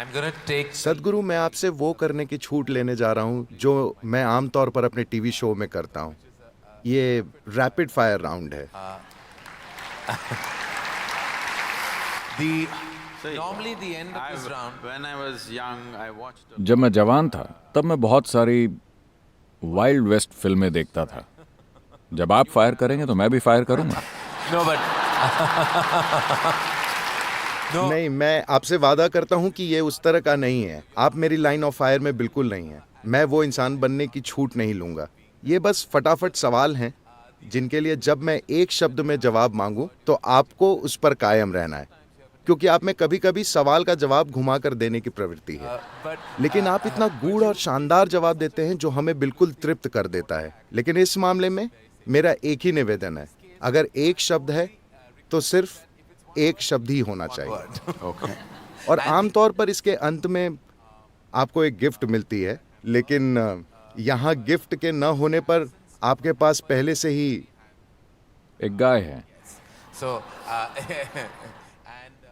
सदगुरु, मैं आपसे वो करने की छूट लेने जा रहा हूँ जो मैं आमतौर पर अपने टीवी शो में करता हूँ। ये रैपिड फायर राउंड है। जब मैं जवान था तब मैं बहुत सारी वाइल्ड वेस्ट फिल्में देखता था। जब आप फायर करेंगे तो मैं भी फायर करूंगा। नहीं, मैं आपसे वादा करता हूँ कि ये उस तरह का नहीं है। आप मेरी लाइन ऑफ फायर में बिल्कुल नहीं हैं। मैं वो इंसान बनने की छूट नहीं लूंगा। ये बस फटाफट सवाल हैं जिनके लिए जब मैं एक शब्द में जवाब मांगूं तो आपको उस पर कायम रहना है, क्योंकि आप में कभी कभी सवाल का जवाब घुमा कर देने की प्रवृत्ति है, लेकिन आप इतना गूढ़ और शानदार जवाब देते हैं जो हमें बिल्कुल तृप्त कर देता है। लेकिन इस मामले में मेरा एक ही निवेदन है, अगर एक शब्द है तो सिर्फ एक शब्द ही होना चाहिए। और आमतौर पर इसके अंत में आपको एक गिफ्ट मिलती है, लेकिन यहाँ गिफ्ट के न होने पर आपके पास पहले से ही एक गाय है।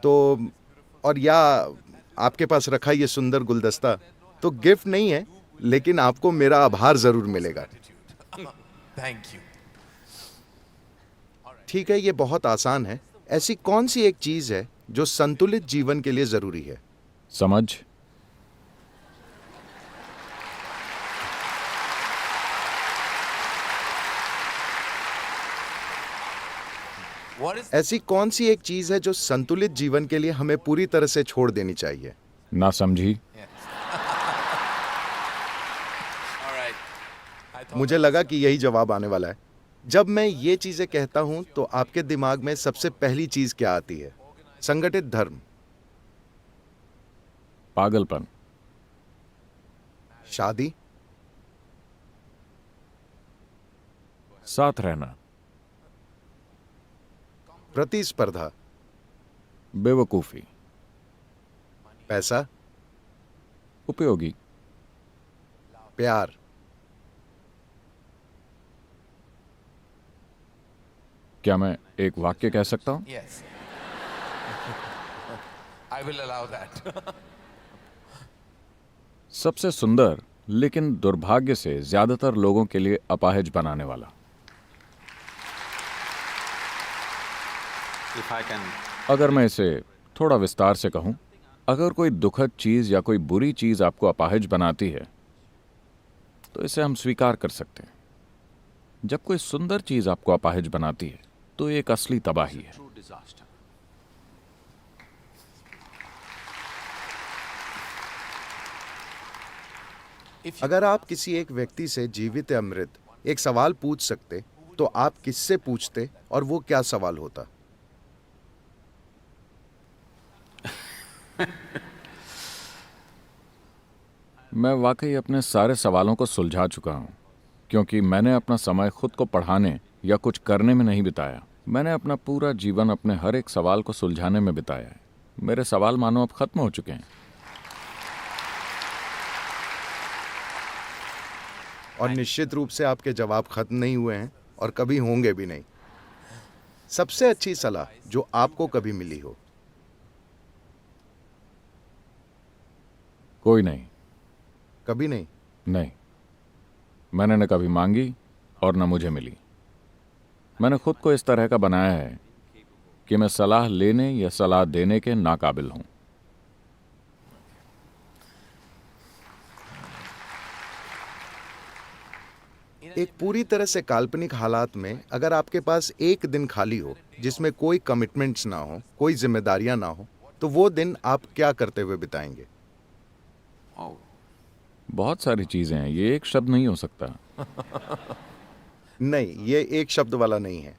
तो और या आपके पास रखा ये सुंदर गुलदस्ता तो गिफ्ट नहीं है, लेकिन आपको मेरा आभार जरूर मिलेगा। ठीक है, ये बहुत आसान है। ऐसी कौन सी एक चीज है जो संतुलित जीवन के लिए जरूरी है? समझ। ऐसी कौन सी एक चीज है जो संतुलित जीवन के लिए हमें पूरी तरह से छोड़ देनी चाहिए? ना समझी। मुझे लगा कि यही जवाब आने वाला है। जब मैं ये चीजें कहता हूं तो आपके दिमाग में सबसे पहली चीज क्या आती है? संगठित धर्म, पागलपन, शादी, साथ रहना, प्रतिस्पर्धा, बेवकूफी, पैसा, उपयोगी, प्यार, क्या मैं एक वाक्य कह सकता हूं? सबसे सुंदर लेकिन दुर्भाग्य से ज्यादातर लोगों के लिए अपाहिज बनाने वाला। अगर मैं इसे थोड़ा विस्तार से कहूं, अगर कोई दुखद चीज या कोई बुरी चीज आपको अपाहिज बनाती है तो इसे हम स्वीकार कर सकते हैं। जब कोई सुंदर चीज आपको अपाहिज बनाती है तो ये एक असली तबाही है। अगर आप किसी एक व्यक्ति से जीवित या मृत एक सवाल पूछ सकते तो आप किससे पूछते और वो क्या सवाल होता? मैं वाकई अपने सारे सवालों को सुलझा चुका हूं, क्योंकि मैंने अपना समय खुद को पढ़ाने या कुछ करने में नहीं बिताया। मैंने अपना पूरा जीवन अपने हर एक सवाल को सुलझाने में बिताया है। मेरे सवाल मानो अब खत्म हो चुके हैं। और निश्चित रूप से आपके जवाब खत्म नहीं हुए हैं और कभी होंगे भी नहीं। सबसे अच्छी सलाह जो आपको कभी मिली हो? कोई नहीं। कभी नहीं? नहीं, मैंने न कभी मांगी और न मुझे मिली। मैंने खुद को इस तरह का बनाया है कि मैं सलाह लेने या सलाह देने के नाकाबिल हूं। एक पूरी तरह से काल्पनिक हालात में अगर आपके पास एक दिन खाली हो जिसमें कोई कमिटमेंट्स ना हो, कोई जिम्मेदारियां ना हो, तो वो दिन आप क्या करते हुए बिताएंगे? बहुत सारी चीजें हैं, ये एक शब्द नहीं हो सकता। नहीं, ये एक शब्द वाला नहीं है।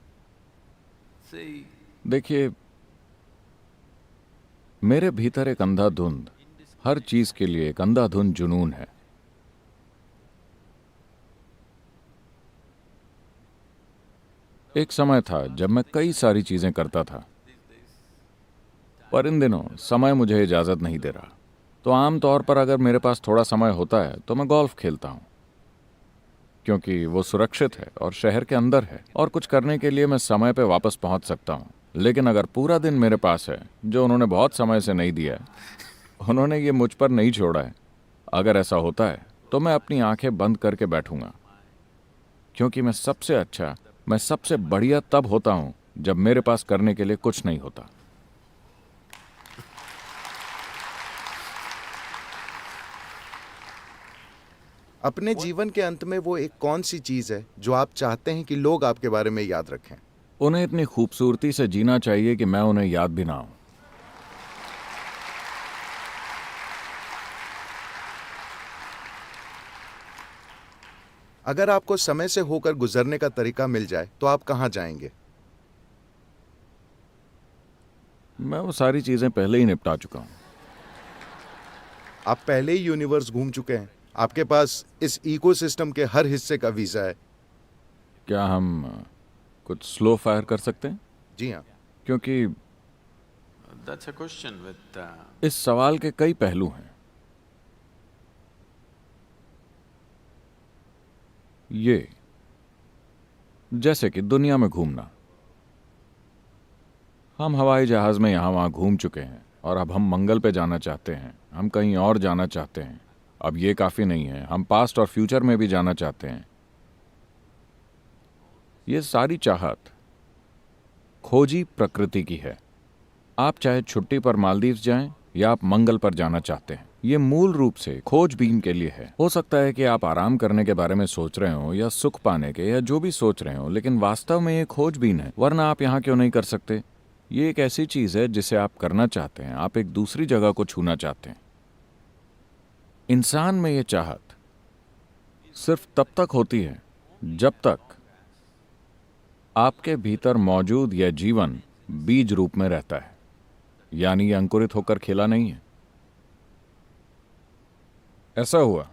देखिए, मेरे भीतर एक अंधाधुंध, हर चीज के लिए एक अंधाधुंध जुनून है। एक समय था जब मैं कई सारी चीजें करता था, पर इन दिनों समय मुझे इजाजत नहीं दे रहा। तो आमतौर पर अगर मेरे पास थोड़ा समय होता है तो मैं गोल्फ खेलता हूं, क्योंकि वो सुरक्षित है और शहर के अंदर है और कुछ करने के लिए मैं समय पे वापस पहुंच सकता हूं। लेकिन अगर पूरा दिन मेरे पास है, जो उन्होंने बहुत समय से नहीं दिया है, उन्होंने ये मुझ पर नहीं छोड़ा है। अगर ऐसा होता है तो मैं अपनी आंखें बंद करके बैठूंगा, क्योंकि मैं सबसे बढ़िया तब होता हूं जब मेरे पास करने के लिए कुछ नहीं होता। अपने जीवन के अंत में वो एक कौन सी चीज है जो आप चाहते हैं कि लोग आपके बारे में याद रखें? उन्हें इतनी खूबसूरती से जीना चाहिए कि मैं उन्हें याद भी ना हूं। अगर आपको समय से होकर गुजरने का तरीका मिल जाए तो आप कहां जाएंगे? मैं वो सारी चीजें पहले ही निपटा चुका हूं। आप पहले ही यूनिवर्स घूम चुके हैं। आपके पास इस इकोसिस्टम के हर हिस्से का वीजा है। क्या हम कुछ स्लो फायर कर सकते हैं? जी हाँ। क्योंकि That's a question with इस सवाल के कई पहलू हैं। ये जैसे कि दुनिया में घूमना। हम हवाई जहाज में यहां वहां घूम चुके हैं और अब हम मंगल पे जाना चाहते हैं, हम कहीं और जाना चाहते हैं। अब ये काफी नहीं है, हम पास्ट और फ्यूचर में भी जाना चाहते हैं। ये सारी चाहत खोजी प्रकृति की है। आप चाहे छुट्टी पर मालदीव्स जाएं या आप मंगल पर जाना चाहते हैं, ये मूल रूप से खोजबीन के लिए है। हो सकता है कि आप आराम करने के बारे में सोच रहे हो या सुख पाने के या जो भी सोच रहे हो, लेकिन वास्तव में ये खोजबीन है। वरना आप यहाँ क्यों नहीं कर सकते? ये एक ऐसी चीज है जिसे आप करना चाहते हैं। आप एक दूसरी जगह को छूना चाहते हैं। इंसान में ये चाहत सिर्फ तब तक होती है जब तक आपके भीतर मौजूद यह जीवन बीज रूप में रहता है, यानी ये अंकुरित होकर खिला नहीं है। ऐसा हुआ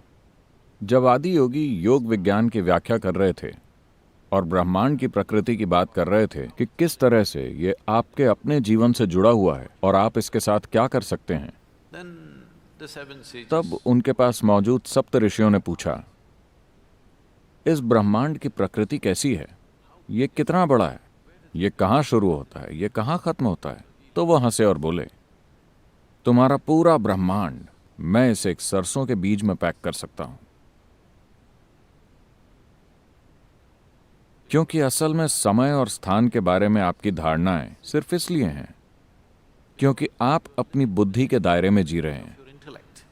जब आदि योगी योग विज्ञान की व्याख्या कर रहे थे और ब्रह्मांड की प्रकृति की बात कर रहे थे कि किस तरह से ये आपके अपने जीवन से जुड़ा हुआ है और आप इसके साथ क्या कर सकते हैं। then the seven sages. तब उनके पास मौजूद सप्त ऋषियों ने पूछा, इस ब्रह्मांड की प्रकृति कैसी है? ये कितना बड़ा है? ये कहाँ शुरू होता है? ये कहाँ खत्म होता है? तो वो हंसे और बोले, तुम्हारा पूरा ब्रह्मांड मैं इसे एक सरसों के बीज में पैक कर सकता हूं। क्योंकि असल में समय और स्थान के बारे में आपकी धारणाएं सिर्फ इसलिए हैं क्योंकि आप अपनी बुद्धि के दायरे में जी रहे हैं। Your intellect.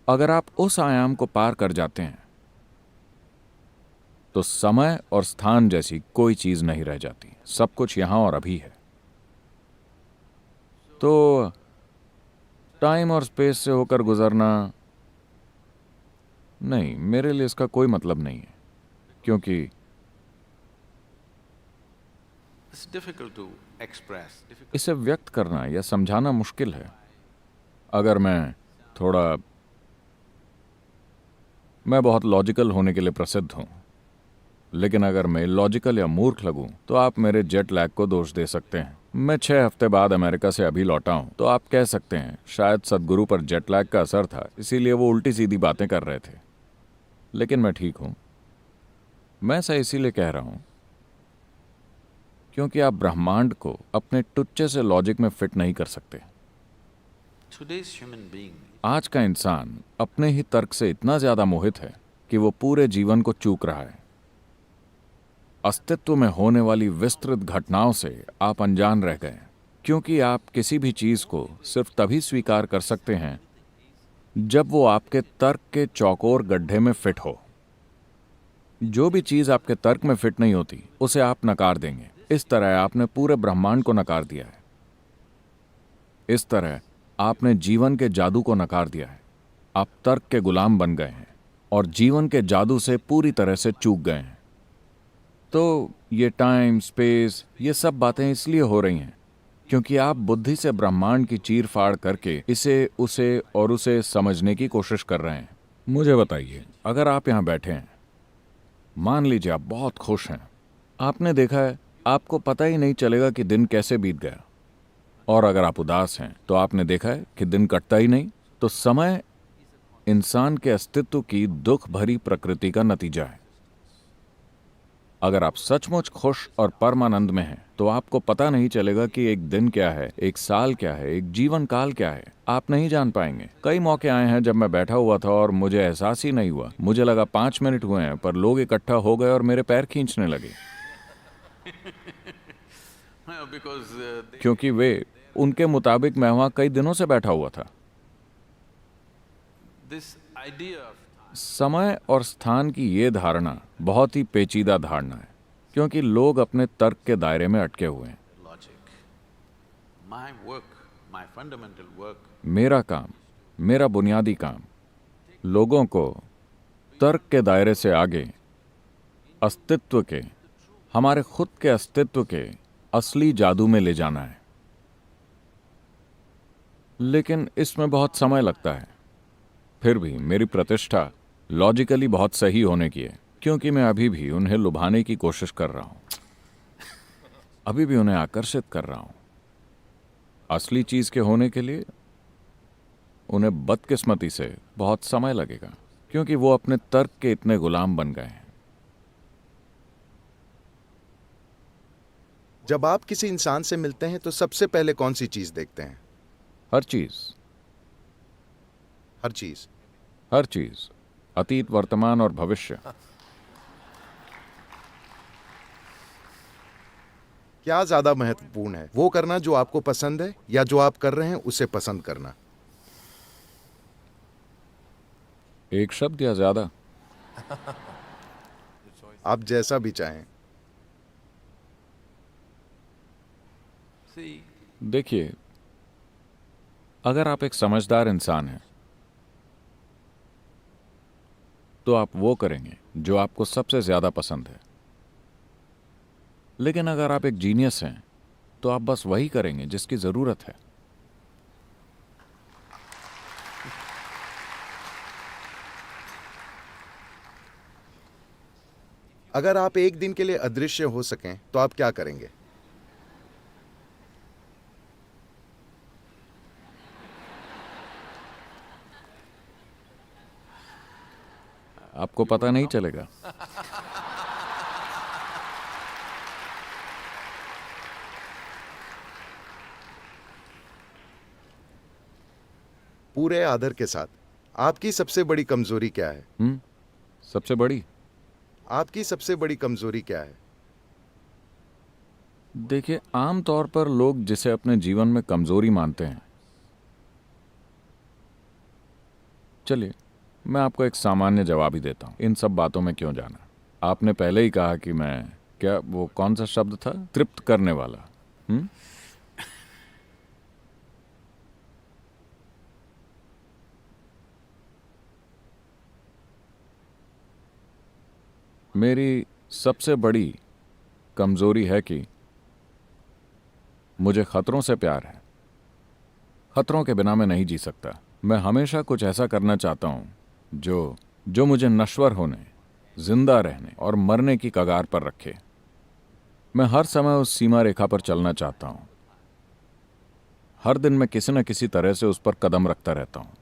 अगर आप उस आयाम को पार कर जाते हैं तो समय और स्थान जैसी कोई चीज नहीं रह जाती। सब कुछ यहां और अभी है। तो टाइम और स्पेस से होकर गुजरना, नहीं, मेरे लिए इसका कोई मतलब नहीं है। क्योंकि It's difficult to express. Difficult. इसे व्यक्त करना या समझाना मुश्किल है। अगर मैं बहुत लॉजिकल होने के लिए प्रसिद्ध हूं, लेकिन अगर मैं लॉजिकल या मूर्ख लगूं तो आप मेरे जेट लैग को दोष दे सकते हैं। मैं 6 हफ्ते बाद अमेरिका से अभी लौटा हूं, तो आप कह सकते हैं शायद सदगुरु पर जेट लैग का असर था, इसीलिए वो उल्टी सीधी बातें कर रहे थे। लेकिन मैं ठीक हूं। मैं ऐसा इसीलिए कह रहा हूं क्योंकि आप ब्रह्मांड को अपने टुच्चे से लॉजिक में फिट नहीं कर सकते। Today's human being आज का इंसान अपने ही तर्क से इतना ज्यादा मोहित है कि वो पूरे जीवन को चूक रहा है। अस्तित्व में होने वाली विस्तृत घटनाओं से आप अनजान रह गए, क्योंकि आप किसी भी चीज को सिर्फ तभी स्वीकार कर सकते हैं जब वो आपके तर्क के चौकोर गड्ढे में फिट हो। जो भी चीज आपके तर्क में फिट नहीं होती उसे आप नकार देंगे। इस तरह आपने पूरे ब्रह्मांड को नकार दिया है। इस तरह आपने जीवन के जादू को नकार दिया है। आप तर्क के गुलाम बन गए हैं और जीवन के जादू से पूरी तरह से चूक गए हैं। तो ये टाइम, स्पेस, ये सब बातें इसलिए हो रही हैं क्योंकि आप बुद्धि से ब्रह्मांड की चीर फाड़ करके इसे, उसे और उसे समझने की कोशिश कर रहे हैं। मुझे बताइए, अगर आप यहाँ बैठे हैं, मान लीजिए आप बहुत खुश हैं, आपने देखा है आपको पता ही नहीं चलेगा कि दिन कैसे बीत गया। और अगर आप उदास हैं तो आपने देखा है कि दिन कटता ही नहीं। तो समय इंसान के अस्तित्व की दुख भरी प्रकृति का नतीजा है। अगर आप सचमुच खुश और परमानंद में हैं तो आपको पता नहीं चलेगा कि एक दिन क्या है, एक साल क्या है, एक जीवन काल क्या है। आप नहीं जान पाएंगे। कई मौके आए हैं जब मैं बैठा हुआ था और मुझे एहसास ही नहीं हुआ। मुझे लगा 5 मिनट हुए हैं, पर लोग इकट्ठा हो गए और मेरे पैर खींचने लगे, because क्योंकि वे उनके मुताबिक मैं वहां कई दिनों से बैठा हुआ था। this idea of समय और स्थान की ये धारणा बहुत ही पेचीदा धारणा है, क्योंकि लोग अपने तर्क के दायरे में अटके हुए हैं। logic, my work, my fundamental work मेरा काम, मेरा बुनियादी काम लोगों को तर्क के दायरे से आगे अस्तित्व के, हमारे खुद के अस्तित्व के असली जादू में ले जाना है। लेकिन इसमें बहुत समय लगता है। फिर भी मेरी प्रतिष्ठा लॉजिकली बहुत सही होने की है, क्योंकि मैं अभी भी उन्हें लुभाने की कोशिश कर रहा हूं, अभी भी उन्हें आकर्षित कर रहा हूं। असली चीज के होने के लिए उन्हें बदकिस्मती से बहुत समय लगेगा, क्योंकि वो अपने तर्क के इतने गुलाम बन गए हैं। जब आप किसी इंसान से मिलते हैं तो सबसे पहले कौन सी चीज देखते हैं? हर चीज, हर चीज। हर चीज, अतीत, वर्तमान और भविष्य। क्या ज्यादा महत्वपूर्ण है, वो करना जो आपको पसंद है या जो आप कर रहे हैं उसे पसंद करना? एक शब्द या ज्यादा? आप जैसा भी चाहें। see देखिए, अगर आप एक समझदार इंसान हैं तो आप वो करेंगे जो आपको सबसे ज्यादा पसंद है। लेकिन अगर आप एक जीनियस हैं तो आप बस वही करेंगे जिसकी जरूरत है। अगर आप एक दिन के लिए अदृश्य हो सकें तो आप क्या करेंगे? आपको पता नहीं चलेगा। पूरे आदर के साथ, आपकी सबसे बड़ी कमजोरी क्या है? सबसे बड़ी? आपकी सबसे बड़ी कमजोरी क्या है? देखिए, आमतौर पर लोग जिसे अपने जीवन में कमजोरी मानते हैं, चलिए मैं आपको एक सामान्य जवाब ही देता हूं। इन सब बातों में क्यों जाना? आपने पहले ही कहा कि मैं, क्या वो कौन सा शब्द था, तृप्त करने वाला। मेरी सबसे बड़ी कमजोरी है कि मुझे खतरों से प्यार है। खतरों के बिना मैं नहीं जी सकता। मैं हमेशा कुछ ऐसा करना चाहता हूं जो मुझे नश्वर होने, जिंदा रहने और मरने की कगार पर रखे। मैं हर समय उस सीमा रेखा पर चलना चाहता हूं। हर दिन मैं किसी न किसी तरह से उस पर कदम रखता रहता हूं।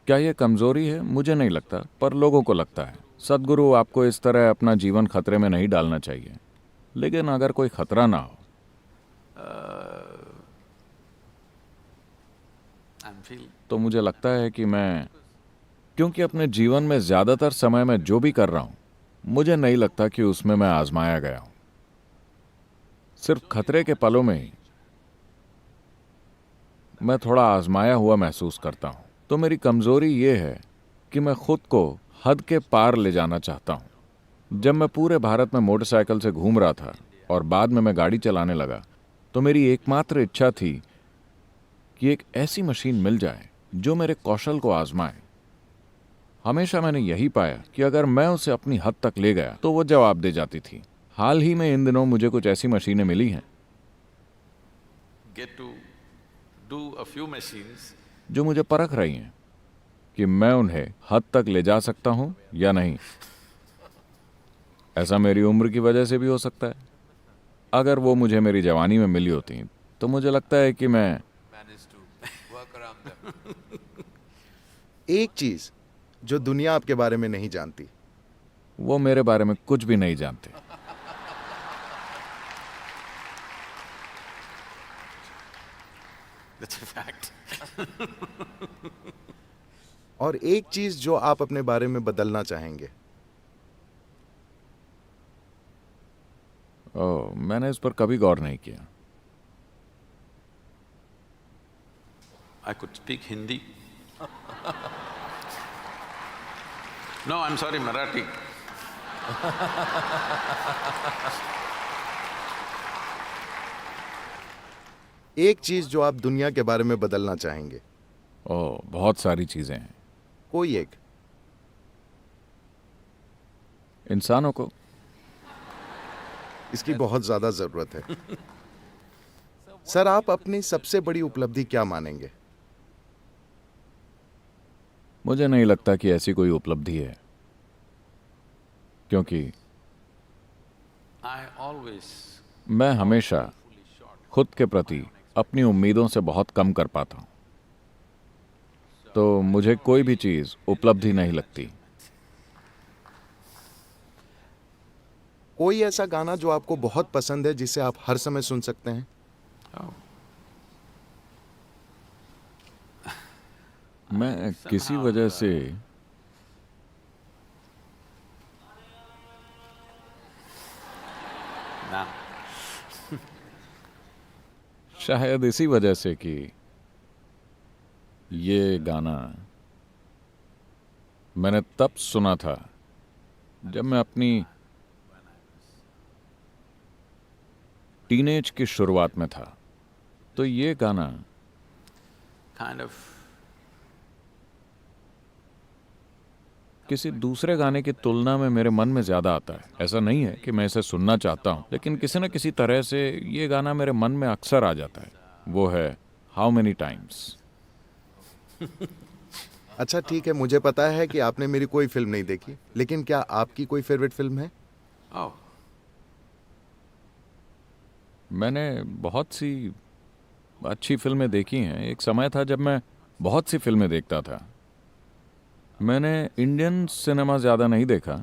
क्या यह कमजोरी है? मुझे नहीं लगता, पर लोगों को लगता है। सद्गुरु, आपको इस तरह अपना जीवन खतरे में नहीं डालना चाहिए। लेकिन अगर कोई खतरा ना हो, तो मुझे लगता है कि मैं, क्योंकि अपने जीवन में ज्यादातर समय में जो भी कर रहा हूं, मुझे नहीं लगता कि उसमें मैं आजमाया गया हूं। सिर्फ खतरे के पलों में ही मैं थोड़ा आजमाया हुआ महसूस करता हूं। तो मेरी कमजोरी यह है कि मैं खुद को हद के पार ले जाना चाहता हूं। जब मैं पूरे भारत में मोटरसाइकिल से घूम रहा था और बाद में मैं गाड़ी चलाने लगा, तो मेरी एकमात्र इच्छा थी कि एक ऐसी मशीन मिल जाए जो मेरे कौशल को आजमाए। हमेशा मैंने यही पाया कि अगर मैं उसे अपनी हद तक ले गया तो वो जवाब दे जाती थी। हाल ही में इन दिनों मुझे कुछ ऐसी मशीनें मिली हैं get to do a few machines जो मुझे परख रही हैं कि मैं उन्हें हद तक ले जा सकता हूं या नहीं। ऐसा मेरी उम्र की वजह से भी हो सकता है। अगर वो मुझे मेरी जवानी में मिली होती तो मुझे लगता है कि मैं managed to work around them. एक चीज जो दुनिया आपके बारे में नहीं जानती। वो मेरे बारे में कुछ भी नहीं जानते। That's a fact. और एक चीज जो आप अपने बारे में बदलना चाहेंगे? ओह, मैंने इस पर कभी गौर नहीं किया। I could speak Hindi. No, I'm sorry, Marathi. एक चीज जो आप दुनिया के बारे में बदलना चाहेंगे? ओह, बहुत सारी चीजें हैं। कोई एक। इंसानों को। इसकी बहुत ज्यादा जरूरत है। सर, आप अपनी सबसे बड़ी उपलब्धि क्या मानेंगे? मुझे नहीं लगता कि ऐसी कोई उपलब्धि है, क्योंकि I always मैं हमेशा खुद के प्रति अपनी उम्मीदों से बहुत कम कर पाता हूं, तो मुझे कोई भी चीज उपलब्धि नहीं लगती। कोई ऐसा गाना जो आपको बहुत पसंद है जिसे आप हर समय सुन सकते हैं? oh, मैं किसी वजह से nah. शायद इसी वजह से कि ये गाना मैंने तब सुना था जब मैं अपनी टीनेज की शुरुआत में था। तो ये गाना Kind of किसी दूसरे गाने की तुलना में मेरे मन में ज्यादा आता है। ऐसा नहीं है कि मैं इसे सुनना चाहता हूं, लेकिन किसी न किसी तरह से ये गाना मेरे मन में अक्सर आ जाता है। वो है हाउ मेनी टाइम्स। अच्छा ठीक है, मुझे पता है कि आपने मेरी कोई फिल्म नहीं देखी, लेकिन क्या आपकी कोई फेवरेट फिल्म है? oh, मैंने बहुत सी अच्छी फिल्में देखी हैं। एक समय था जब मैं बहुत सी फिल्में देखता था। मैंने इंडियन सिनेमा ज़्यादा नहीं देखा,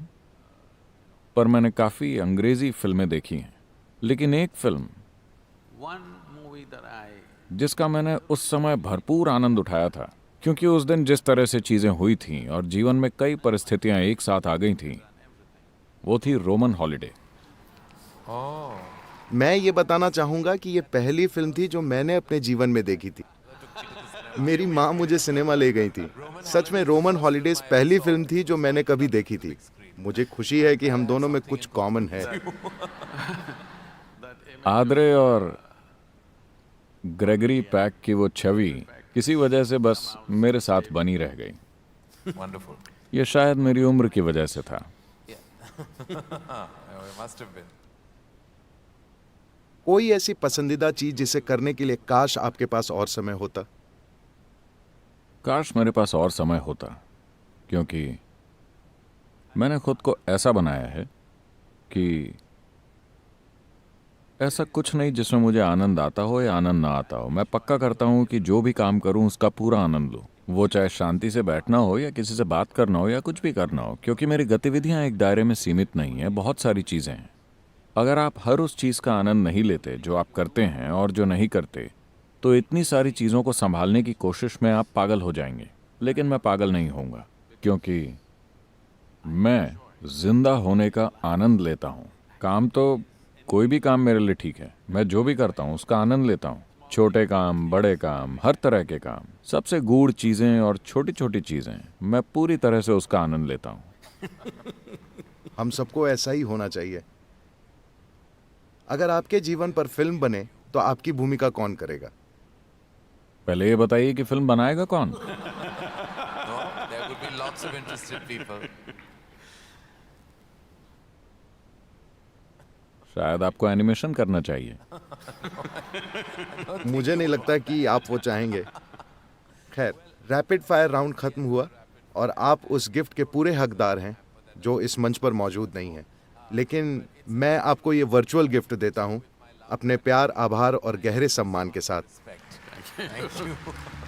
पर मैंने काफ़ी अंग्रेज़ी फिल्में देखी हैं। लेकिन एक film one movie that I जिसका मैंने उस समय भरपूर आनंद उठाया था, क्योंकि उस दिन जिस तरह से चीज़ें हुई थीं और जीवन में कई परिस्थितियां एक साथ आ गई थीं, वो थी रोमन हॉलिडे। Oh, मैं ये बताना चाहूंगा कि ये पहली फिल्म थी जो मैंने अपने जीवन में देखी थी। मेरी माँ मुझे सिनेमा ले गई थी। सच में रोमन हॉलिडेज पहली फिल्म थी जो मैंने कभी देखी थी। मुझे खुशी है कि हम दोनों में कुछ कॉमन है। आद्रे और ग्रेगरी पैक की वो छवि किसी वजह से बस मेरे साथ बनी रह गई। wonderful. ये शायद मेरी उम्र की वजह से था। Oh, it must have been. कोई ऐसी पसंदीदा चीज जिसे करने के लिए काश आपके पास और समय होता? काश मेरे पास और समय होता, क्योंकि मैंने खुद को ऐसा बनाया है कि ऐसा कुछ नहीं जिसमें मुझे आनंद आता हो या आनंद ना आता हो। मैं पक्का करता हूं कि जो भी काम करूं उसका पूरा आनंद लूं, वो चाहे शांति से बैठना हो या किसी से बात करना हो या कुछ भी करना हो, क्योंकि मेरी गतिविधियां एक दायरे में सीमित नहीं है, बहुत सारी चीजें हैं। अगर आप हर उस चीज का आनंद नहीं लेते जो आप करते हैं और जो नहीं करते, तो इतनी सारी चीजों को संभालने की कोशिश में आप पागल हो जाएंगे। लेकिन मैं पागल नहीं होऊंगा, क्योंकि मैं जिंदा होने का आनंद लेता हूं। काम तो कोई भी काम मेरे लिए ठीक है, मैं जो भी करता हूं उसका आनंद लेता हूं। छोटे काम, बड़े काम, हर तरह के काम, सबसे गूढ़ चीजें और छोटी छोटी चीजें, मैं पूरी तरह से उसका आनंद लेता हूं। हम सबको ऐसा ही होना चाहिए। अगर आपके जीवन पर फिल्म बने तो आपकी भूमिका कौन करेगा? पहले ये बताइए कि फिल्म बनाएगा कौन? No, there would be lots of interested people. शायद आपको एनिमेशन करना चाहिए। मुझे नहीं लगता कि आप वो चाहेंगे। खैर, रैपिड फायर राउंड खत्म हुआ और आप उस गिफ्ट के पूरे हकदार हैं जो इस मंच पर मौजूद नहीं है। लेकिन मैं आपको ये वर्चुअल गिफ्ट देता हूं, अपने प्यार, आभार और गहरे सम्मान के साथ। Thank you.